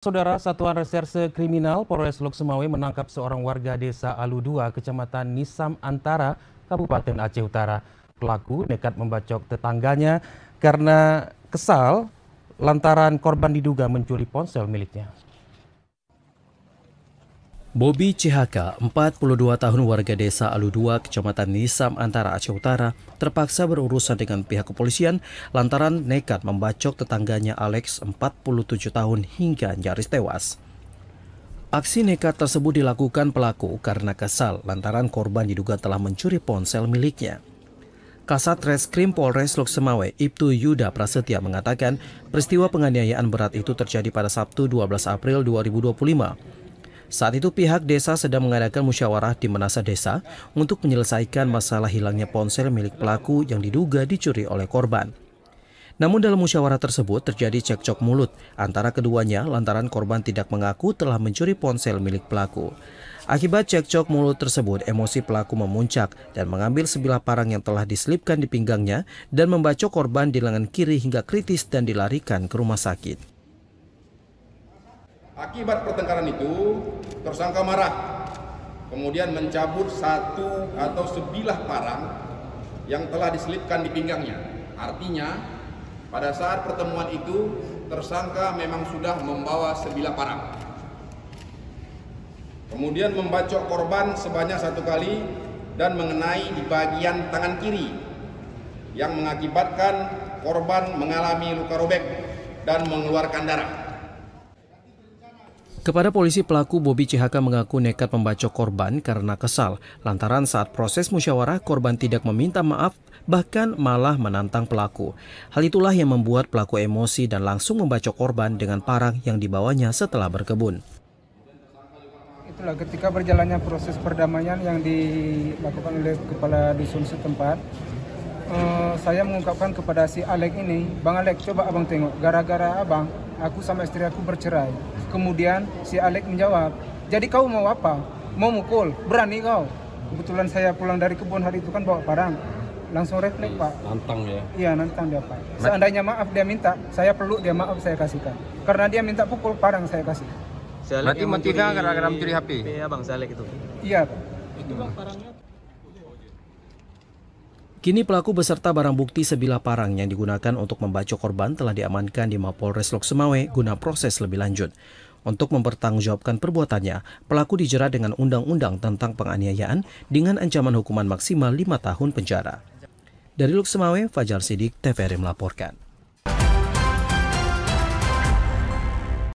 Saudara, Satuan Reserse Kriminal Polres Lok Sumawe menangkap seorang warga desa Alu 2, Kecamatan Nisam Antara, Kabupaten Aceh Utara. Pelaku nekat membacok tetangganya karena kesal lantaran korban diduga mencuri ponsel miliknya. Bobi CHK, 42 tahun warga desa Alu 2, Kecamatan Nisam Antara Aceh Utara, terpaksa berurusan dengan pihak kepolisian lantaran nekat membacok tetangganya Alex, 47 tahun hingga nyaris tewas. Aksi nekat tersebut dilakukan pelaku karena kesal lantaran korban diduga telah mencuri ponsel miliknya. Kasat Reskrim Polres Lok Sumawe, Ibtu Yuda Prasetya mengatakan peristiwa penganiayaan berat itu terjadi pada Sabtu 12 April 2025. Saat itu pihak desa sedang mengadakan musyawarah di Menasa Desa untuk menyelesaikan masalah hilangnya ponsel milik pelaku yang diduga dicuri oleh korban. Namun dalam musyawarah tersebut terjadi cekcok mulut antara keduanya lantaran korban tidak mengaku telah mencuri ponsel milik pelaku. Akibat cekcok mulut tersebut, emosi pelaku memuncak dan mengambil sebilah parang yang telah diselipkan di pinggangnya dan membacok korban di lengan kiri hingga kritis dan dilarikan ke rumah sakit. Akibat pertengkaran itu, tersangka marah, kemudian mencabut satu atau sebilah parang yang telah diselipkan di pinggangnya. Artinya, pada saat pertemuan itu, tersangka memang sudah membawa sebilah parang. Kemudian membacok korban sebanyak 1 kali dan mengenai di bagian tangan kiri, yang mengakibatkan korban mengalami luka robek dan mengeluarkan darah. Kepada polisi, pelaku Bobi CHK mengaku nekat membacok korban karena kesal lantaran saat proses musyawarah korban tidak meminta maaf, bahkan malah menantang pelaku. Hal itulah yang membuat pelaku emosi dan langsung membacok korban dengan parang yang dibawanya setelah berkebun. Itulah ketika berjalannya proses perdamaian yang dilakukan oleh kepala dusun setempat, saya mengungkapkan kepada si Alek ini, Bang Alek, coba abang tengok, gara-gara abang, aku sama istri aku bercerai. Kemudian si Alek menjawab, jadi kau mau apa? Mau mukul? Berani kau? Kebetulan saya pulang dari kebun hari itu kan bawa parang. Langsung refleks, Pak. Nantang ya? Iya, nantang dia, Pak. Seandainya maaf dia minta, saya peluk, dia maaf, saya kasihkan. Karena dia minta pukul, parang saya kasih. Berarti motifnya gara-gara mencuri HP? Iya Bang, si Alek itu. Iya, Pak. Itu Bang parangnya. Kini pelaku beserta barang bukti sebilah parang yang digunakan untuk membacok korban telah diamankan di Mapolres Lok Sumawe guna proses lebih lanjut. Untuk mempertanggungjawabkan perbuatannya, pelaku dijerat dengan Undang-Undang tentang penganiayaan dengan ancaman hukuman maksimal 5 tahun penjara. Dari Lok Sumawe, Fajar Sidik, TVRI melaporkan.